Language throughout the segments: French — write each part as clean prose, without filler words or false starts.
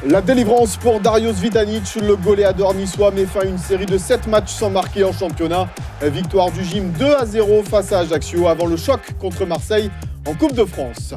La délivrance pour Darius Vitanic, le goléador niçois met fin à une série de 7 matchs sans marquer en championnat. Victoire du Gym 2-0 face à Ajaccio avant le choc contre Marseille en Coupe de France.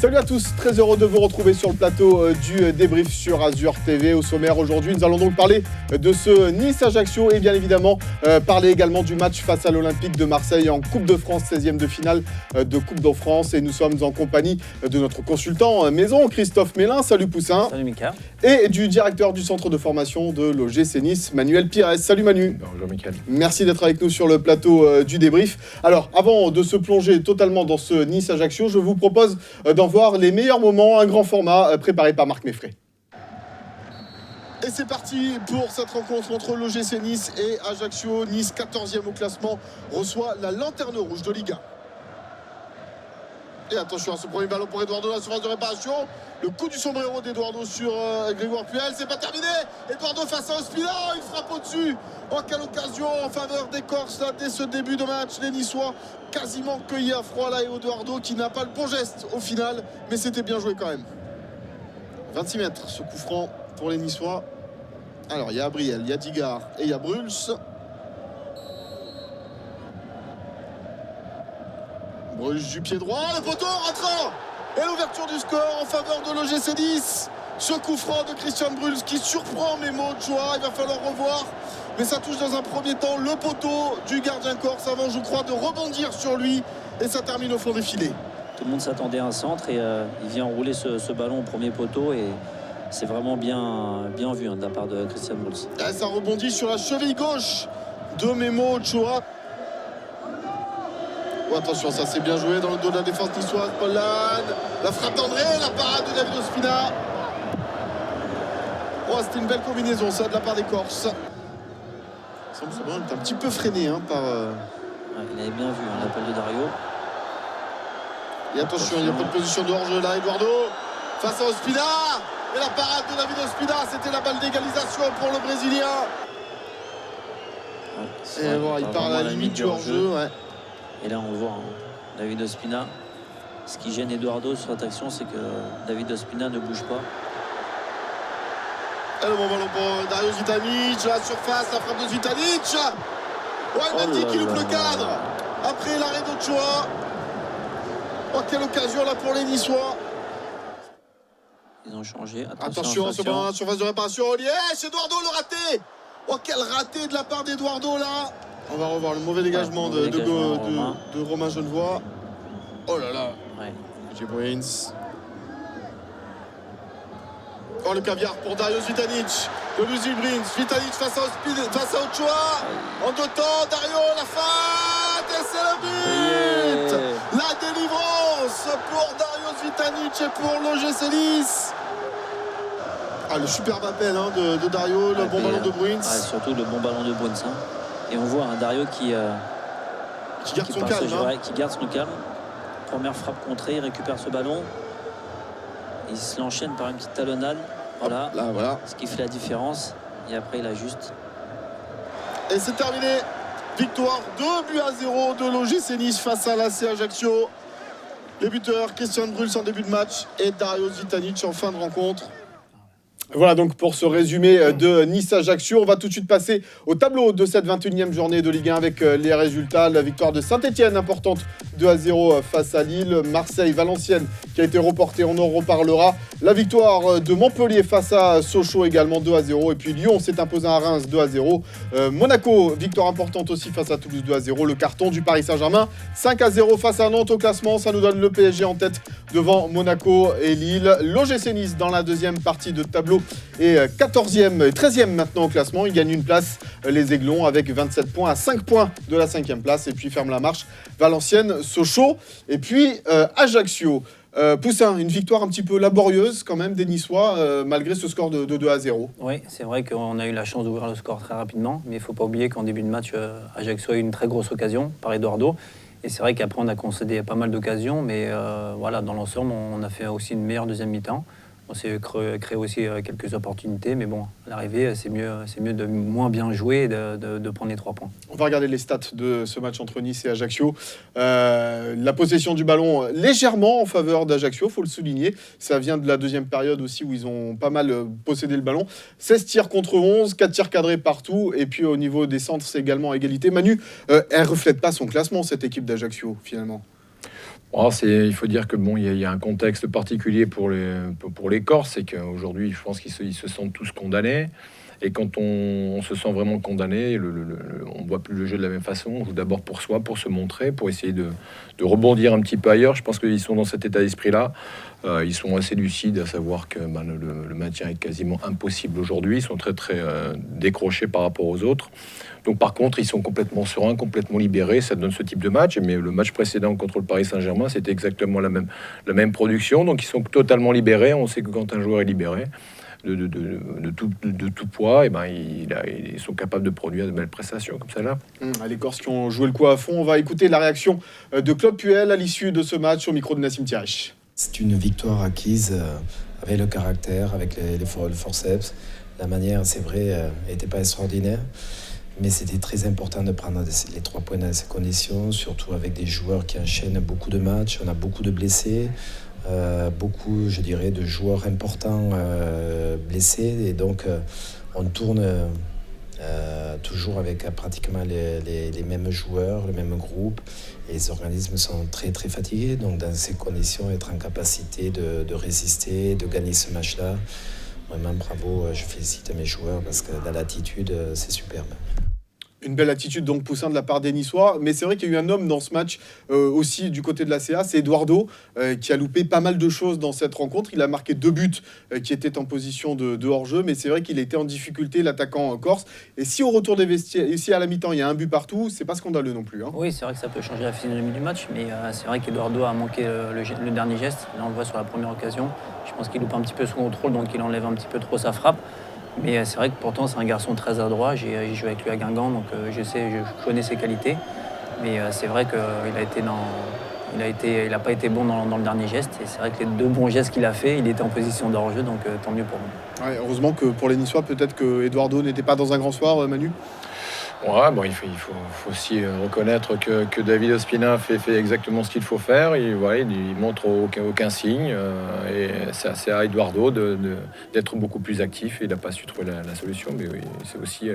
Salut à tous, très heureux de vous retrouver sur le plateau du débrief sur Azur TV. Au sommaire aujourd'hui, nous allons donc parler de ce Nice-Ajaccio et bien évidemment parler également du match face à l'Olympique de Marseille en Coupe de France, 16e de finale de Coupe de France. Et nous sommes en compagnie de notre consultant maison, Christophe Mélin. Salut Poussin. Salut Mika. Et du directeur du centre de formation de l'OGC Nice, Manuel Pires. Salut Manu. Bonjour Mickaël. Merci d'être avec nous sur le plateau du débrief. Alors, avant de se plonger totalement dans ce Nice-Ajaccio, je vous propose d'en voir les meilleurs moments, un grand format préparé par Marc Meffray. Et c'est parti pour cette rencontre entre l'OGC Nice et Ajaccio. Nice, 14e au classement, reçoit la lanterne rouge de Ligue 1. Et attention à ce premier ballon pour Eduardo, la surface de réparation. Le coup du sombrero d'Eduardo sur Grégoire Puel, c'est pas terminé. Eduardo face à Ospina, il frappe au-dessus. Oh, quelle occasion en faveur des Corses là, dès ce début de match. Les Niçois quasiment cueillis à froid là, et Eduardo qui n'a pas le bon geste au final, mais c'était bien joué quand même. 26 mètres, ce coup franc pour les Niçois. Alors il y a Abriel, il y a Digard et il y a Bruls. Bruls du pied droit, le poteau rentrant. Et l'ouverture du score en faveur de l'OGC Nice. Ce coup franc de Christian Bruls qui surprend Memo Ochoa. Il va falloir revoir. Mais ça touche dans un premier temps le poteau du gardien corse avant, je crois, de rebondir sur lui. Et ça termine au fond des filets. Tout le monde s'attendait à un centre et il vient enrouler ce ballon au premier poteau. Et c'est vraiment bien vu de la part de Christian Bruls. Et ça rebondit sur la cheville gauche de Memo Ochoa. Oh, attention, ça c'est bien joué dans le dos de la défense niçoise. Paul Lannes, la frappe d'André, la parade de David Ospina. Oh, c'était une belle combinaison ça de la part des Corses. Ça est un petit peu freiné par... Ouais, il avait bien vu l'appel de Dario. Et attention, il n'y a pas de position de hors-jeu là, Eduardo face à Ospina. Et la parade de David Ospina, c'était la balle d'égalisation pour le Brésilien. Ouais, et voilà, il part à la limite du hors-jeu. Ouais. Et là, on voit David Ospina. Ce qui gêne Eduardo sur cette action, c'est que David Ospina ne bouge pas. Et le bon ballon pour Darius Vitanic, la surface, la frappe de Vitanic. Ouais, Mendy qui loupe le cadre. Après l'arrêt d'Ochoa. Oh, quelle occasion là pour les Niçois. Ils ont changé. Attention, ce ballon, surface de réparation. Yes, Eduardo le raté. Oh, quel raté de la part d'Eduardo là. On va revoir le mauvais dégagement de Romain Genevois. Oh là là. Ouais. J. Bruins. Oh, le caviar pour Darius Vitanic. De Luzi Bruins. Vitanic face à Ochoa. En deux temps, Dario, la feinte. Et c'est le but. Yeah. La délivrance pour Darius Vitanic et pour l'OGC Nice. Ah, le superbe appel de Dario, le bon ballon de Bruins. Surtout le bon ballon de Bruins. Et on voit un Dario qui garde son calme. Qui garde son calme. Première frappe contrée, il récupère ce ballon. Il se l'enchaîne par une petite talonnade. Voilà. Hop, là, voilà. Ce qui fait la différence. Et après, il ajuste. Et c'est terminé. Victoire 2-0 de l'OGC Nice face à l'AC Ajaccio. Les buteurs, Christian Bruls en début de match et Darius Vitanic en fin de rencontre. Voilà donc pour ce résumé de Nice-Ajaccio. On va tout de suite passer au tableau de cette 21e journée de Ligue 1 avec les résultats. La victoire de Saint-Etienne importante 2-0 face à Lille. Marseille-Valenciennes qui a été reportée, on en reparlera. La victoire de Montpellier face à Sochaux également 2-0. Et puis Lyon s'est imposé à Reims 2-0. Monaco, victoire importante aussi face à Toulouse 2-0. Le carton du Paris Saint-Germain 5-0 face à Nantes au classement. Ça nous donne le PSG en tête devant Monaco et Lille. L'OGC Nice dans la deuxième partie de tableau et 14e, 13e maintenant au classement. Il gagne une place, les Aiglons, avec 27 points à 5 points de la 5e place. Et puis ferme la marche Valenciennes, Sochaux et puis Ajaccio. Poussin, une victoire un petit peu laborieuse quand même des Niçois, malgré ce score de 2-0. Oui, c'est vrai qu'on a eu la chance d'ouvrir le score très rapidement, mais il ne faut pas oublier qu'en début de match, Ajaccio a eu une très grosse occasion par Eduardo. Et c'est vrai qu'après, on a concédé pas mal d'occasions, mais voilà, dans l'ensemble, on a fait aussi une meilleure deuxième mi-temps. On s'est créé aussi quelques opportunités, mais bon, à l'arrivée, c'est mieux de moins bien jouer et de prendre les 3 points. On va regarder les stats de ce match entre Nice et Ajaccio. La possession du ballon légèrement en faveur d'Ajaccio, il faut le souligner. Ça vient de la deuxième période aussi où ils ont pas mal possédé le ballon. 16 tirs contre 11, 4 tirs cadrés partout. Et puis au niveau des centres, c'est également à égalité. Manu, elle ne reflète pas son classement, cette équipe d'Ajaccio, finalement. Il faut dire que il y a un contexte particulier pour les Corses, c'est qu'aujourd'hui, je pense qu'ils se sentent tous condamnés. Et quand on se sent vraiment condamné, on ne voit plus le jeu de la même façon. On joue d'abord pour soi, pour se montrer, pour essayer de rebondir un petit peu ailleurs. Je pense qu'ils sont dans cet état d'esprit-là. Ils sont assez lucides à savoir que le maintien est quasiment impossible aujourd'hui. Ils sont très très décrochés par rapport aux autres. Donc par contre, ils sont complètement sereins, complètement libérés. Ça donne ce type de match. Mais le match précédent contre le Paris Saint-Germain, c'était exactement la même production. Donc ils sont totalement libérés. On sait que quand un joueur est libéré de tout poids, ils sont capables de produire de belles prestations comme celle-là. Les Corses qui ont joué le coup à fond. On va écouter la réaction de Claude Puel à l'issue de ce match au micro de Nassim Thierry. C'est une victoire acquise avec le caractère, avec le forceps. La manière, c'est vrai, n'était pas extraordinaire. Mais c'était très important de prendre les 3 points dans ces conditions, surtout avec des joueurs qui enchaînent beaucoup de matchs. On a beaucoup de blessés, beaucoup, je dirais, de joueurs importants blessés. Et donc, on tourne toujours avec pratiquement les mêmes joueurs, le même groupe. Et les organismes sont très, très fatigués. Donc, dans ces conditions, être en capacité de résister, de gagner ce match-là, vraiment bravo, je félicite mes joueurs parce que dans l'attitude, c'est superbe. Une belle attitude donc Poussin de la part des Niçois, mais c'est vrai qu'il y a eu un homme dans ce match aussi du côté de la CA, c'est Eduardo qui a loupé pas mal de choses dans cette rencontre. Il a marqué 2 buts qui étaient en position de hors-jeu, mais c'est vrai qu'il était en difficulté, l'attaquant corse. Et si au retour des vestiaires, ici à la mi-temps, il y a un but partout, c'est pas scandaleux non plus. Oui, c'est vrai que ça peut changer la physionomie du match, mais c'est vrai qu'Eduardo a manqué le dernier geste. Là, on le voit sur la première occasion. Je pense qu'il loupe un petit peu son contrôle, donc il enlève un petit peu trop sa frappe. Mais c'est vrai que pourtant, c'est un garçon très adroit. J'ai joué avec lui à Guingamp, donc je connais ses qualités. Mais c'est vrai qu'il n'a pas été bon dans le dernier geste. Et c'est vrai que les 2 bons gestes qu'il a fait, il était en position de hors-jeu, donc tant mieux pour lui. Ouais, heureusement que pour les Niçois, peut-être que Eduardo n'était pas dans un grand soir, Manu. Il faut aussi reconnaître que David Ospina fait exactement ce qu'il faut faire. Il montre aucun signe. Et c'est à Eduardo d'être beaucoup plus actif. Il n'a pas su trouver la solution. Mais oui, c'est aussi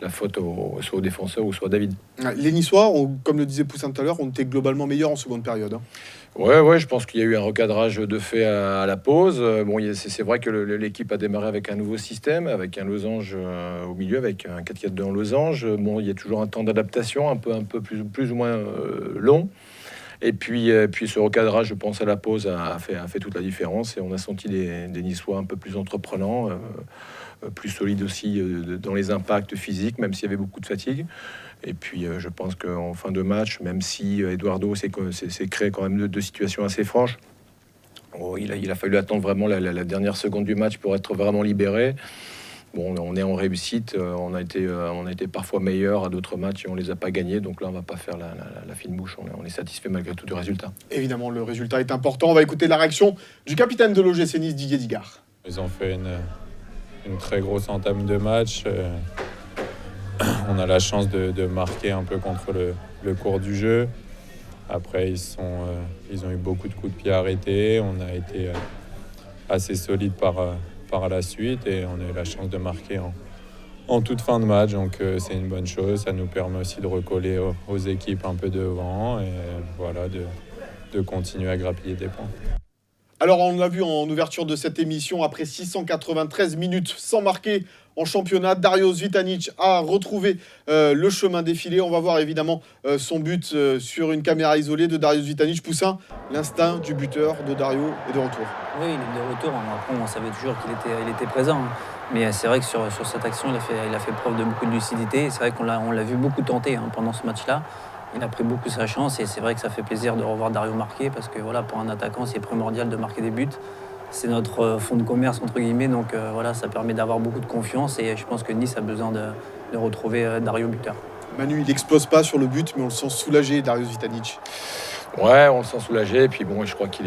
la faute soit au défenseur ou soit à David. Les Niçois, comme le disait Poussin tout à l'heure, ont été globalement meilleurs en seconde période. Ouais, je pense qu'il y a eu un recadrage de fait à la pause. C'est vrai que l'équipe a démarré avec un nouveau système, avec un losange au milieu, avec un 4-4-2 en losange. Il y a toujours un temps d'adaptation, un peu plus ou moins long. Et puis ce recadrage, je pense, à la pause a fait toute la différence. Et on a senti des Niçois un peu plus entreprenants, plus solides aussi dans les impacts physiques, même s'il y avait beaucoup de fatigue. Et puis je pense qu'en fin de match, même si Eduardo s'est créé quand même deux situations assez franches, il a fallu attendre vraiment la dernière seconde du match pour être vraiment libéré. On est en réussite, on a été parfois meilleur à d'autres matchs et on les a pas gagnés. Donc là, on va pas faire la fine bouche. On est satisfait malgré tout du résultat. Évidemment, le résultat est important. On va écouter la réaction du capitaine de l'OGC Nice, Didier Digard. Ils ont fait une très grosse entame de match. On a la chance de marquer un peu contre le cours du jeu. Après, ils ont eu beaucoup de coups de pied arrêtés. On a été assez solide par la suite et on a eu la chance de marquer en toute fin de match. Donc c'est une bonne chose. Ça nous permet aussi de recoller aux équipes un peu devant et voilà, de continuer à grappiller des points. Alors, on l'a vu en ouverture de cette émission, après 693 minutes sans marquer en championnat, Darius Vitanic a retrouvé le chemin défilé. On va voir évidemment son but sur une caméra isolée de Darius Vitanic. Poussin, l'instinct du buteur de Dario est de retour. Oui, il est de retour. Après, on savait toujours qu'il était présent. Mais c'est vrai que sur cette action, il a fait preuve de beaucoup de lucidité. C'est vrai qu'on l'a vu beaucoup tenter pendant ce match-là. Il a pris beaucoup sa chance et c'est vrai que ça fait plaisir de revoir Dario marquer parce que voilà, pour un attaquant, c'est primordial de marquer des buts. C'est notre fonds de commerce, entre guillemets, donc voilà, ça permet d'avoir beaucoup de confiance et je pense que Nice a besoin de retrouver Dario buteur. Manu, il n'explose pas sur le but, mais on le sent soulagé, Darius Vitanic. Ouais, on le sent soulagé et puis je crois qu'il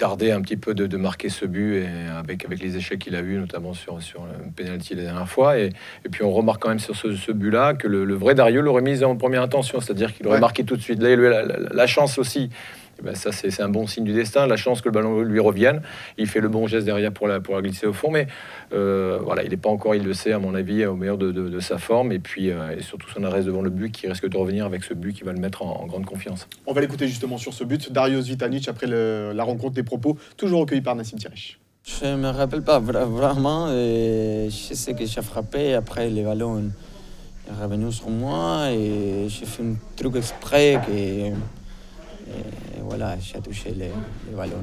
tardait un petit peu de marquer ce but et avec les échecs qu'il a eu, notamment sur le penalty la dernière fois. Et puis on remarque quand même sur ce but-là que le vrai Dario l'aurait mis en première intention, c'est-à-dire qu'il aurait marqué tout de suite. Là, il a la chance aussi. Et ben ça, c'est un bon signe du destin. La chance que le ballon lui revienne. Il fait le bon geste derrière pour la glisser au fond. Mais voilà, il n'est pas encore, il le sait, à mon avis, au meilleur de sa forme. Et puis, et surtout son arrêt devant le but qui risque de revenir avec ce but qui va le mettre en grande confiance. On va l'écouter justement sur ce but. Darius Vitanic, après la rencontre, des propos, toujours recueillis par Nassim Thierry. Je ne me rappelle pas vraiment. Je sais que j'ai frappé. Après, le ballon est revenu sur moi. Et j'ai fait un truc exprès. Et voilà, j'ai touché le ballon.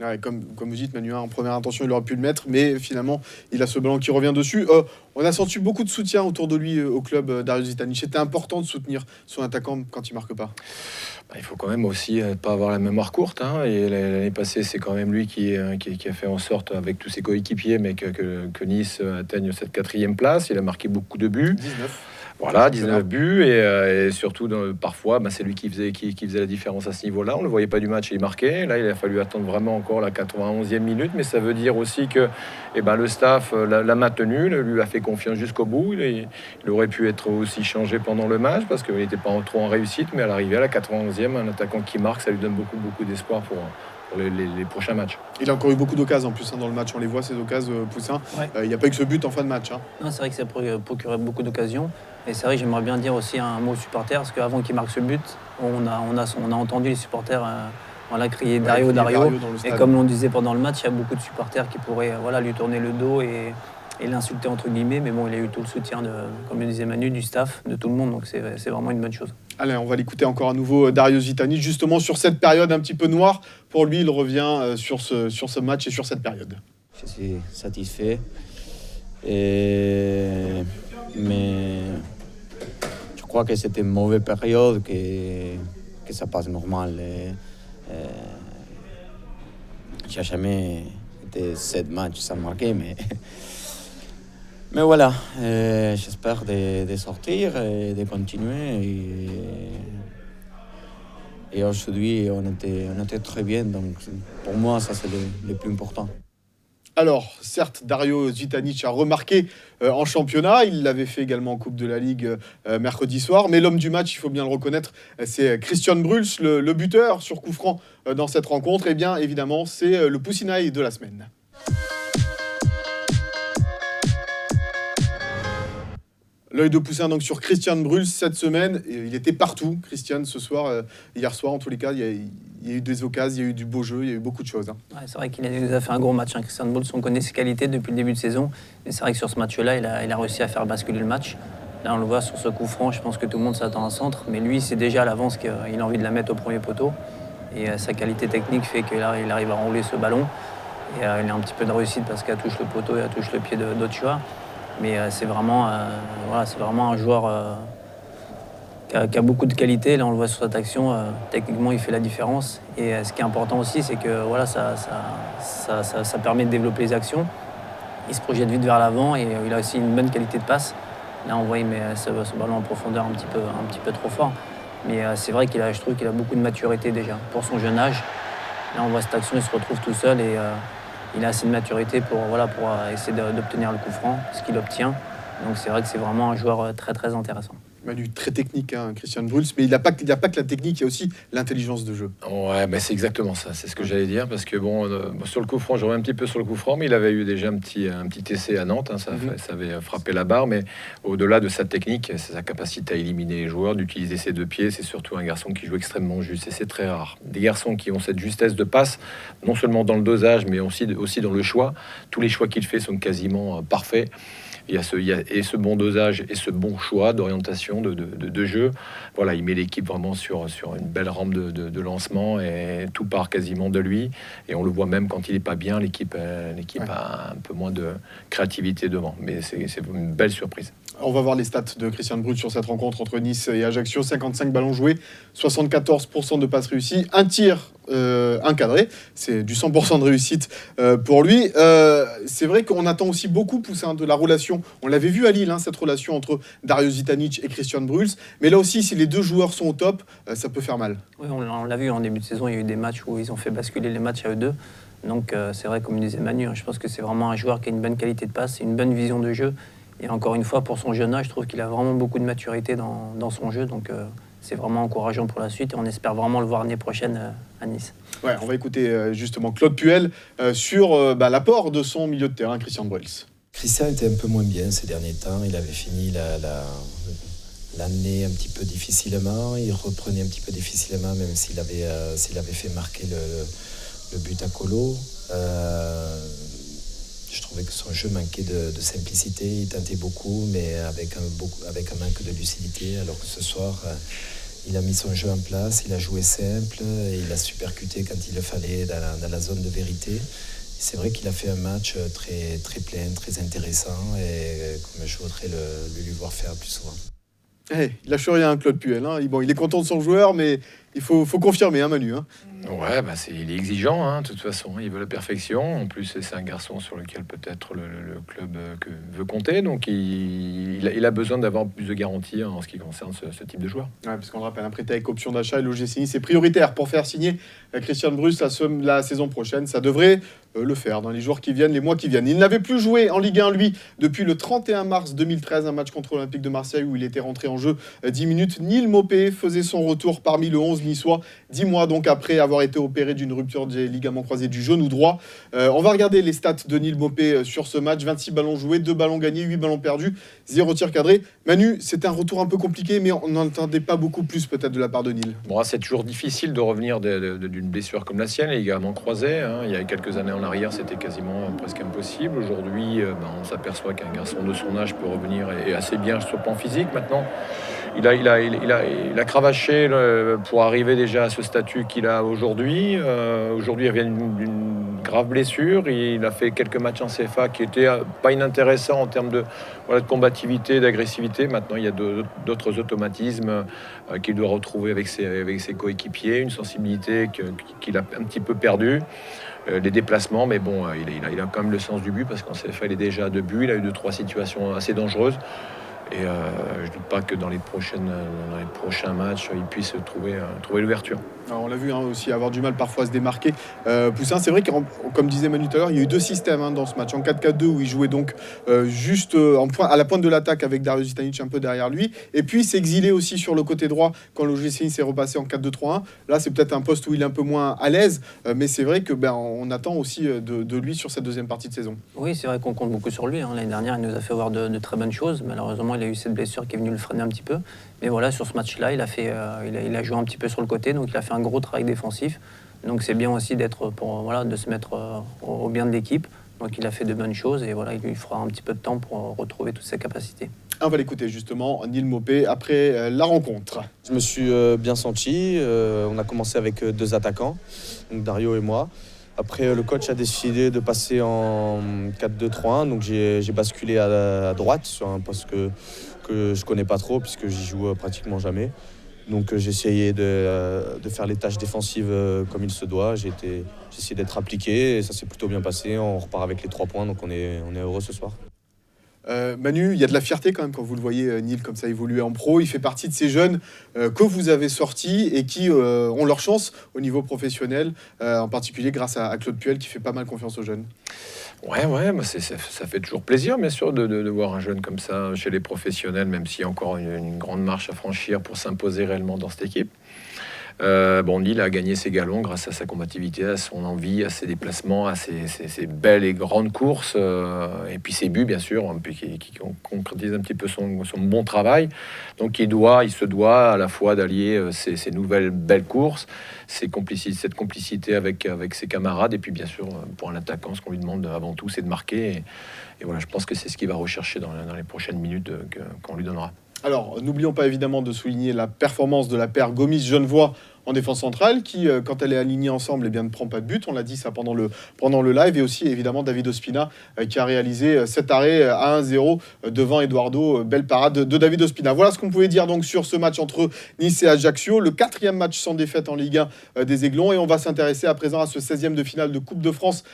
Ouais, comme vous dites, Manu, en première intention, il aurait pu le mettre, mais finalement, il a ce ballon qui revient dessus. On a senti beaucoup de soutien autour de lui au club, Darius Vitanic. C'était important de soutenir son attaquant quand il marque pas. Il faut quand même aussi pas avoir la mémoire courte. Et l'année passée, c'est quand même lui qui a fait en sorte, avec tous ses coéquipiers, mais que Nice atteigne cette 4e place. Il a marqué beaucoup de buts. 19. Voilà, 19 buts et surtout parfois c'est lui qui faisait la différence à ce niveau-là. On ne le voyait pas du match et il marquait. Là, il a fallu attendre vraiment encore la 91e minute, mais ça veut dire aussi que le staff l'a maintenu, lui a fait confiance jusqu'au bout. Il aurait pu être aussi changé pendant le match parce qu'il n'était pas trop en réussite, mais à l'arrivée à la 91e, un attaquant qui marque, ça lui donne beaucoup d'espoir pour les prochains matchs. Il a encore eu beaucoup d'occasions en plus dans le match, on les voit ces occasions, Poussin. Il n'y a pas eu que ce but en fin de match. Non, c'est vrai que ça procurait beaucoup d'occasions. Et c'est vrai que j'aimerais bien dire aussi un mot aux supporters, parce qu'avant qu'il marque ce but, on a entendu les supporters crier Dario. Et comme on disait pendant le match, il y a beaucoup de supporters qui pourraient lui tourner le dos et l'insulter entre guillemets. Mais bon, il a eu tout le soutien, comme le disait Manu, du staff, de tout le monde. Donc c'est vraiment une bonne chose. Allez, on va l'écouter encore à nouveau, Darius Vitanic, justement sur cette période un petit peu noire. Pour lui, il revient sur ce match et sur cette période. Je suis satisfait. Mais je crois que c'était une mauvaise période, que ça passe normal. J'ai jamais été 7 matchs sans marquer, mais voilà, j'espère de sortir et de continuer. Et aujourd'hui, on était très bien, donc pour moi, ça c'est le plus important. Alors, certes, Darius Vitanic a remarqué en championnat. Il l'avait fait également en Coupe de la Ligue mercredi soir. Mais l'homme du match, il faut bien le reconnaître, c'est Christian Bruls, le buteur sur coup franc dans cette rencontre. Et bien, évidemment, c'est le Poussinaï de la semaine. L'œil de Poussin donc sur Christian Bruls cette semaine. Il était partout, Christian, ce soir, hier soir en tous les cas. Il y a eu des occasions, il y a eu du beau jeu, il y a eu beaucoup de choses. Ouais, c'est vrai qu'il nous a fait un gros match, Christian Bruls. On connaît ses qualités depuis le début de saison. Mais c'est vrai que sur ce match-là, il a réussi à faire basculer le match. Là, on le voit sur ce coup franc. Je pense que tout le monde s'attend à un centre. Mais lui, c'est déjà à l'avance qu'il a envie de la mettre au premier poteau. Et sa qualité technique fait qu'il arrive à enrouler ce ballon. Et il a un petit peu de réussite parce qu'elle touche le poteau et elle touche le pied d'Ochoa. Mais c'est vraiment un joueur qui a beaucoup de qualité. Là, on le voit sur cette action. Techniquement, il fait la différence. Et ce qui est important aussi, c'est que ça permet de développer les actions. Il se projette vite vers l'avant et il a aussi une bonne qualité de passe. Là, on voit qu'il met ce ballon en profondeur un petit peu trop fort. Mais c'est vrai je trouve qu'il a beaucoup de maturité déjà pour son jeune âge. Là, on voit cette action, il se retrouve tout seul et il a assez de maturité pour essayer d'obtenir le coup franc, ce qu'il obtient. Donc c'est vrai que c'est vraiment un joueur très très intéressant. Manu, très technique, Christian Bruls, mais il n'a pas que la technique, il y a aussi l'intelligence de jeu. Ouais, c'est exactement ça, c'est ce que j'allais dire, parce que sur le coup franc, je reviens un petit peu sur le coup franc, mais il avait eu déjà un petit essai à Nantes, ça avait frappé la barre, mais au-delà de sa technique, c'est sa capacité à éliminer les joueurs, d'utiliser ses deux pieds, c'est surtout un garçon qui joue extrêmement juste, et c'est très rare. Des garçons qui ont cette justesse de passe, non seulement dans le dosage, mais aussi dans le choix. Tous les choix qu'il fait sont quasiment parfaits. Il y a ce bon dosage et ce bon choix d'orientation de jeu. Voilà, il met l'équipe vraiment sur une belle rampe de lancement et tout part quasiment de lui. Et on le voit même quand il n'est pas bien, l'équipe a un peu moins de créativité devant. Mais c'est une belle surprise. On va voir les stats de Christian Bruls sur cette rencontre entre Nice et Ajaccio. 55 ballons joués, 74% de passes réussies, un tir encadré. C'est du 100% de réussite pour lui. C'est vrai qu'on attend aussi beaucoup Poussin de la relation. On l'avait vu à Lille, cette relation entre Dario Zitanich et Christian Bruls. Mais là aussi, si les deux joueurs sont au top, ça peut faire mal. Oui, on l'a vu en début de saison, il y a eu des matchs où ils ont fait basculer les matchs à eux deux. Donc c'est vrai, comme disait Manu, je pense que c'est vraiment un joueur qui a une bonne qualité de passe, une bonne vision de jeu. Et encore une fois, pour son jeune âge, je trouve qu'il a vraiment beaucoup de maturité dans son jeu. Donc c'est vraiment encourageant pour la suite et on espère vraiment le voir l'année prochaine à Nice. Ouais, on va écouter justement Claude Puel sur l'apport de son milieu de terrain, Christian Bruls. Christian était un peu moins bien ces derniers temps. Il avait fini l'année un petit peu difficilement. Il reprenait un petit peu difficilement, même s'il avait fait marquer le but à Colo. Je trouvais que son jeu manquait de simplicité. Il tentait beaucoup, mais avec un manque de lucidité. Alors que ce soir, il a mis son jeu en place, il a joué simple, et il a su percuter quand il le fallait dans la zone de vérité. C'est vrai qu'il a fait un match très, très plein, très intéressant, et comme je voudrais lui voir faire plus souvent. Hey, il lâche rien, Claude Puel. Il est content de son joueur, mais il faut confirmer, Manu. Ouais, il est exigeant, de toute façon. Il veut la perfection. En plus, c'est un garçon sur lequel peut-être le club veut compter. Donc, il a besoin d'avoir plus de garanties en ce qui concerne ce type de joueur. Ouais, parce qu'on le rappelle, un prêt avec option d'achat et l'OGC Nice, c'est prioritaire pour faire signer Christian Bruls la saison prochaine. Ça devrait le faire dans les jours qui viennent, les mois qui viennent. Il n'avait plus joué en Ligue 1, lui, depuis le 31 mars 2013, un match contre l'Olympique de Marseille où il était rentré en jeu 10 minutes. Neil Maupay faisait son retour parmi le 11 niçois, 10 mois donc après avoir été opéré d'une rupture des ligaments croisés du genou droit. On va regarder les stats de Neil Maupay sur ce match. 26 ballons joués, 2 ballons gagnés, 8 ballons perdus, 0 tir cadré. Manu, c'était un retour un peu compliqué, mais on n'en attendait pas beaucoup plus peut-être de la part de Neil. Bon, c'est toujours difficile de revenir d'une blessure comme la sienne, les ligaments croisés. Il y a quelques années en arrière, c'était quasiment presque impossible. Aujourd'hui, on s'aperçoit qu'un garçon de son âge peut revenir et assez bien sur le plan physique. Maintenant, il a cravaché pour arriver déjà à ce statut qu'il a aujourd'hui. Aujourd'hui, il vient d'une grave blessure. Il a fait quelques matchs en CFA qui étaient pas inintéressants en termes de combativité, d'agressivité. Maintenant, il y a d'autres automatismes qu'il doit retrouver avec ses coéquipiers, une sensibilité qu'il a un petit peu perdue. Les déplacements, mais bon, il a quand même le sens du but parce qu'en CFA, il est déjà à 2 buts. Il a eu 2-3 situations assez dangereuses. Et je ne doute pas que dans les prochains matchs, il puisse trouver l'ouverture. Alors on l'a vu aussi avoir du mal parfois à se démarquer. Poussin, c'est vrai que, comme disait Manu tout à l'heure, il y a eu 2 systèmes dans ce match. En 4-4-2 où il jouait donc juste à la pointe de l'attaque avec Dario Zitanich un peu derrière lui. Et puis il s'est exilé aussi sur le côté droit quand l'OGC Nice s'est repassé en 4-2-3-1. Là, c'est peut-être un poste où il est un peu moins à l'aise. Mais c'est vrai que on attend aussi de lui sur cette deuxième partie de saison. Oui, c'est vrai qu'on compte beaucoup sur lui. L'année dernière, il nous a fait voir de très bonnes choses. Malheureusement, il a eu cette blessure qui est venue le freiner un petit peu. Mais voilà, sur ce match-là, il a joué un petit peu sur le côté, donc il a fait un gros travail défensif. Donc c'est bien aussi de se mettre au bien de l'équipe. Donc il a fait de bonnes choses et voilà, il lui fera un petit peu de temps pour retrouver toutes ses capacités. On va l'écouter justement, Neil Maupay, après la rencontre. Je me suis bien senti. On a commencé avec 2 attaquants, donc Dario et moi. Après, le coach a décidé de passer en 4-2-3-1, donc j'ai basculé à droite sur un poste que je connais pas trop puisque j'y joue pratiquement jamais. Donc j'ai essayé de faire les tâches défensives comme il se doit. J'ai essayé d'être appliqué et ça s'est plutôt bien passé. On repart avec les 3 points, donc on est heureux ce soir. Manu, il y a de la fierté quand même quand vous le voyez, Neil, comme ça évoluer en pro. Il fait partie de ces jeunes que vous avez sortis et qui ont leur chance au niveau professionnel, en particulier grâce à Claude Puel qui fait pas mal confiance aux jeunes. Ouais, ça fait toujours plaisir, bien sûr, de voir un jeune comme ça chez les professionnels, même s'il y a encore une grande marche à franchir pour s'imposer réellement dans cette équipe. Neil a gagné ses galons grâce à sa combativité, à son envie, à ses déplacements, à ses belles et grandes courses, et puis ses buts, bien sûr, qui concrétisent un petit peu son bon travail. Donc il se doit à la fois d'allier ces nouvelles belles courses, cette complicité avec ses camarades, et puis bien sûr, pour un attaquant, ce qu'on lui demande avant tout, c'est de marquer. Et voilà, je pense que c'est ce qu'il va rechercher dans les prochaines minutes qu'on lui donnera. Alors, n'oublions pas évidemment de souligner la performance de la paire Gomis-Genevois en défense centrale qui, quand elle est alignée ensemble, eh bien, ne prend pas de but. On l'a dit ça pendant le live. Et aussi, évidemment, David Ospina qui a réalisé cet arrêt à 1-0 devant Eduardo. Belle parade de David Ospina. Voilà ce qu'on pouvait dire donc sur ce match entre Nice et Ajaccio. Le 4e match sans défaite en Ligue 1 des Aiglons. Et on va s'intéresser à présent à ce 16e de finale de Coupe de France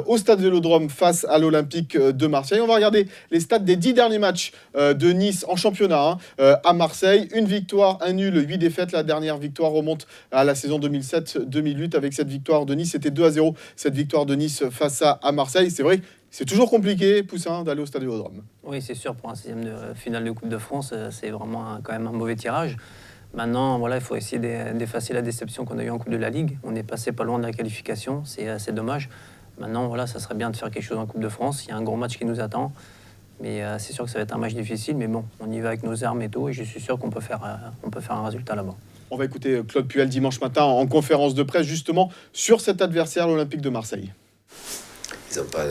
au Stade Vélodrome face à l'Olympique de Marseille. On va regarder les stats des 10 derniers matchs de Nice en championnat à Marseille. Une victoire, un nul, 8 défaites. La dernière victoire remonte à la saison 2007-2008 avec cette victoire de Nice. C'était 2-0 cette victoire de Nice face à Marseille. C'est vrai que c'est toujours compliqué, Poussin, d'aller au Stade Vélodrome. Oui, c'est sûr, pour un 16e de finale de Coupe de France, c'est vraiment quand même un mauvais tirage. Maintenant, voilà, il faut essayer d'effacer la déception qu'on a eue en Coupe de la Ligue. On est passé pas loin de la qualification, c'est dommage. Maintenant, voilà, ça serait bien de faire quelque chose en Coupe de France. Il y a un gros match qui nous attend. Mais c'est sûr que ça va être un match difficile. Mais bon, on y va avec nos armes et tout. Et je suis sûr qu'on peut faire un résultat là-bas. On va écouter Claude Puel dimanche matin en conférence de presse, justement, sur cet adversaire, l'Olympique de Marseille. Ils n'ont pas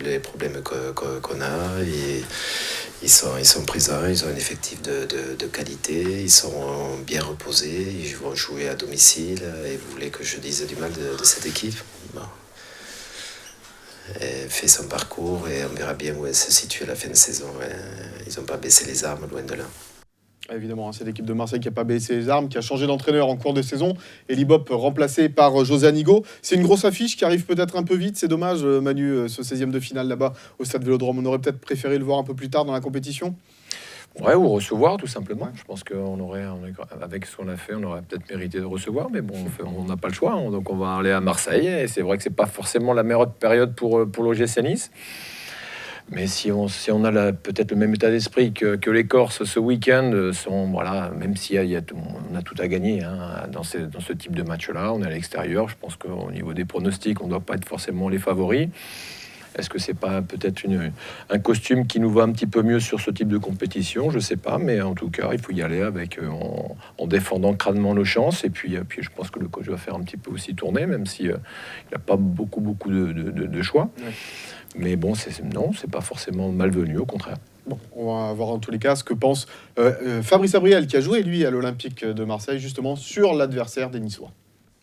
les problèmes qu'on a. Ils sont présents, ils ont un effectif de qualité, ils sont bien reposés, ils vont jouer à domicile. Et vous voulez que je dise du mal de cette équipe? Bon. Elle fait son parcours et on verra bien où elle se situe à la fin de saison. Ils n'ont pas baissé les armes, loin de là. Évidemment, c'est l'équipe de Marseille qui n'a pas baissé les armes, qui a changé d'entraîneur en cours de saison. Eli Bopp remplacé par José Anigo. C'est une grosse affiche qui arrive peut-être un peu vite. C'est dommage, Manu, ce 16e de finale là-bas au Stade Vélodrome. On aurait peut-être préféré le voir un peu plus tard dans la compétition. Ouais, ou recevoir tout simplement. Je pense qu'on aurait, avec ce qu'on a fait, on aurait peut-être mérité de recevoir, mais bon, on n'a pas le choix. Donc on va aller à Marseille. Et c'est vrai que c'est pas forcément la meilleure période pour l'OGC Nice. Mais si on a peut-être le même état d'esprit que les Corses ce week-end, voilà, même s'il on a tout à gagner dans ce type de match-là, on est à l'extérieur. Je pense qu'au niveau des pronostics, on ne doit pas être forcément les favoris. Est-ce que c'est pas peut-être un costume qui nous va un petit peu mieux sur ce type de compétition? Je sais pas, mais en tout cas, il faut y aller avec en défendant crânement nos chances. Et puis je pense que le coach va faire un petit peu aussi tourner, même si il n'a pas beaucoup de choix. Ouais. Mais bon, c'est pas forcément malvenu, au contraire. Bon, on va voir en tous les cas ce que pense Fabrice Abriel, qui a joué, lui, à l'Olympique de Marseille, justement, sur l'adversaire des Niçois.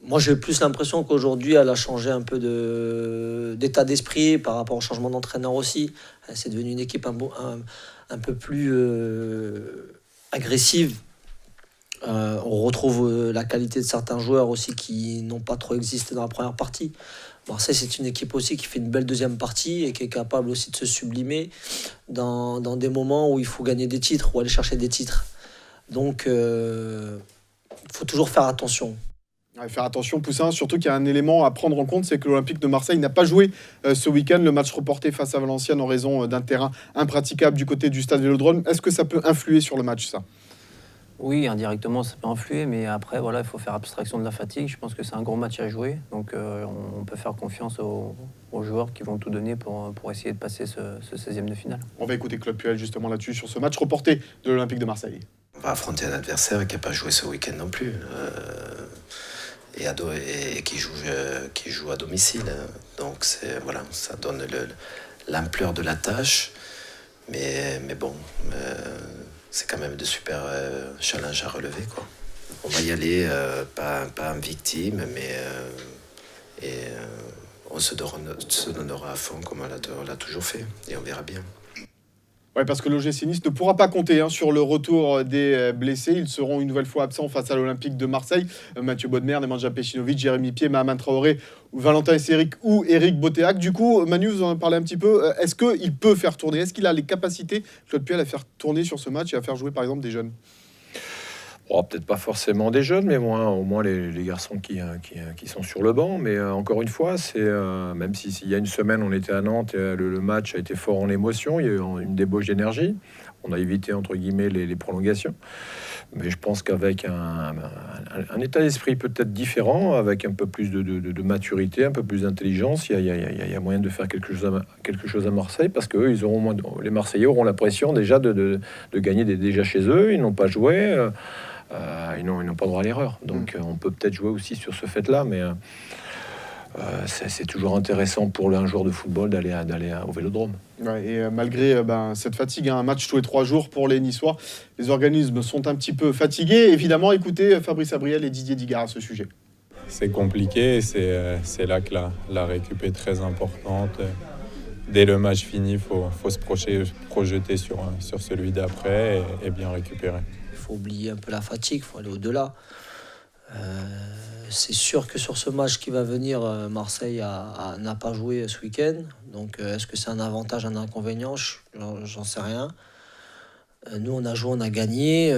Moi, j'ai plus l'impression qu'aujourd'hui, elle a changé un peu d'état d'esprit par rapport au changement d'entraîneur aussi. C'est devenu une équipe un peu plus agressive. On retrouve la qualité de certains joueurs aussi qui n'ont pas trop existé dans la première partie. Marseille, c'est une équipe aussi qui fait une belle deuxième partie et qui est capable aussi de se sublimer dans des moments où il faut gagner des titres ou aller chercher des titres. Donc, il faut toujours faire attention. Faire attention, Poussin, surtout qu'il y a un élément à prendre en compte, c'est que l'Olympique de Marseille n'a pas joué ce week-end, le match reporté face à Valenciennes en raison d'un terrain impraticable du côté du Stade Vélodrome. Est-ce que ça peut influer sur le match, ça ? Oui, indirectement, ça peut influer, mais après, voilà, il faut faire abstraction de la fatigue. Je pense que c'est un gros match à jouer, donc on peut faire confiance aux joueurs qui vont tout donner pour essayer de passer ce 16e de finale. On va écouter Claude Puel justement là-dessus, sur ce match reporté de l'Olympique de Marseille. On va affronter un adversaire qui n'a pas joué ce week-end non plus. Et qui joue à domicile. Donc voilà, ça donne l'ampleur de la tâche. Mais bon, c'est quand même de super challenges à relever, quoi. On va y aller, pas en victime, mais on se donnera à fond comme on l'a toujours fait. Et on verra bien. Oui, parce que l'OGC Nice ne pourra pas compter sur le retour des blessés. Ils seront une nouvelle fois absents face à l'Olympique de Marseille. Mathieu Bodmer, Nemanja Pecinovic, Jérémy Pied, Mahaman Traoré, Valentin Esséric ou Eric Botéac. Du coup, Manu, vous en parlez un petit peu. Est-ce qu'il peut faire tourner? Est-ce qu'il a les capacités, Claude Puel, à faire tourner sur ce match et à faire jouer, par exemple, des jeunes? Peut-être pas forcément des jeunes, mais au moins les garçons qui sont sur le banc. Mais encore une fois, même s'il y a une semaine, on était à Nantes, et le match a été fort en émotion, il y a eu une débauche d'énergie. On a évité, entre guillemets, les prolongations. Mais je pense qu'avec un état d'esprit peut-être différent, avec un peu plus de maturité, un peu plus d'intelligence, il y a moyen de faire quelque chose à Marseille, parce que les Marseillais auront la pression déjà de gagner déjà chez eux. Ils n'ont pas joué. Ils n'ont pas droit à l'erreur. Donc on peut peut-être jouer aussi sur ce fait-là, mais c'est toujours intéressant pour un joueur de football d'aller au Vélodrome. Ouais, et malgré cette fatigue, un match tous les 3 jours pour les Niçois, les organismes sont un petit peu fatigués. Évidemment, écoutez Fabrice Abriel et Didier Digard à ce sujet. C'est compliqué, c'est là que la récup est très importante. Dès le match fini, il faut se projeter sur celui d'après et bien récupérer. Il faut oublier un peu la fatigue, il faut aller au-delà. C'est sûr que sur ce match qui va venir, Marseille n'a pas joué ce week-end. Donc est-ce que c'est un avantage, un inconvénient? J'en sais rien. Nous, on a joué, on a gagné.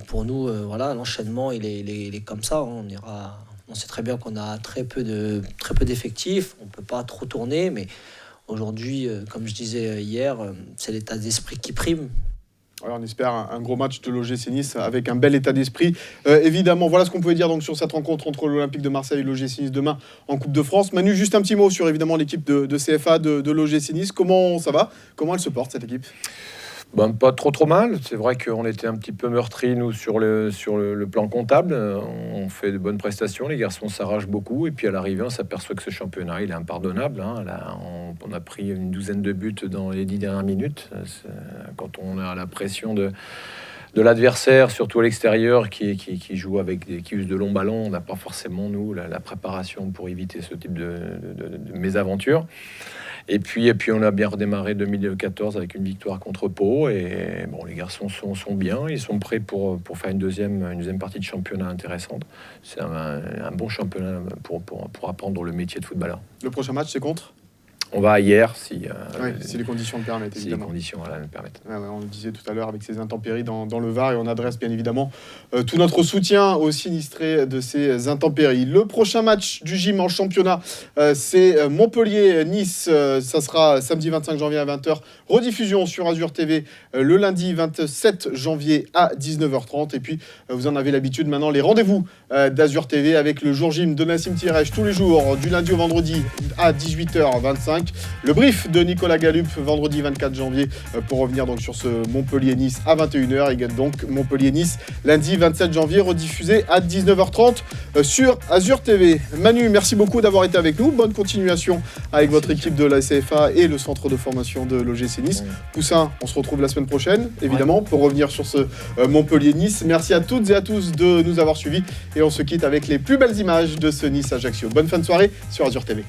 Pour nous, voilà, l'enchaînement, il est comme ça. On sait très bien qu'on a très peu d'effectifs. On ne peut pas trop tourner. Mais aujourd'hui, comme je disais hier, c'est l'état d'esprit qui prime. Alors on espère un gros match de l'OGC Nice avec un bel état d'esprit. Évidemment, voilà ce qu'on pouvait dire donc, sur cette rencontre entre l'Olympique de Marseille et l'OGC Nice demain en Coupe de France. Manu, juste un petit mot sur évidemment l'équipe de CFA de l'OGC Nice. Comment ça va? Comment elle se porte cette équipe? Pas trop mal. C'est vrai qu'on était un petit peu meurtris, nous, sur le plan comptable. On fait de bonnes prestations, les garçons s'arrachent beaucoup. Et puis à l'arrivée, on s'aperçoit que ce championnat, il est impardonnable. Là, on a pris une douzaine de buts dans les 10 dernières minutes. Quand on a la pression de l'adversaire, surtout à l'extérieur, qui joue qui use de longs ballons, on n'a pas forcément, nous, la préparation pour éviter ce type de mésaventures. Et puis on a bien redémarré 2014 avec une victoire contre Pau. Et bon, les garçons sont bien, ils sont prêts pour faire une deuxième partie de championnat intéressante. C'est un bon championnat pour apprendre le métier de footballeur. Le prochain match, c'est contre? On va hier si les conditions le permettent, si évidemment. les conditions le permettent. On le disait tout à l'heure avec ces intempéries dans le Var, et on adresse bien évidemment tout notre soutien aux sinistrés de ces intempéries. Le prochain match du gym en championnat, c'est Montpellier-Nice. Ça sera samedi 25 janvier à 20h. Rediffusion sur Azur TV le lundi 27 janvier à 19h30. Et puis, vous en avez l'habitude maintenant, les rendez-vous d'Azur TV avec le jour gym de Nassim Tirech tous les jours, du lundi au vendredi à 18h25. Le brief de Nicolas Galup vendredi 24 janvier pour revenir donc sur ce Montpellier-Nice à 21h. Et donc Montpellier-Nice lundi 27 janvier rediffusé à 19h30 sur Azur TV. Manu, merci beaucoup d'avoir été avec nous. Bonne continuation avec votre équipe de la CFA et le centre de formation de l'OGC Nice. Poussin, on se retrouve la semaine prochaine, évidemment, pour revenir sur ce Montpellier-Nice. Merci à toutes et à tous de nous avoir suivis et on se quitte avec les plus belles images de ce Nice-Ajaccio. Bonne fin de soirée sur Azur TV.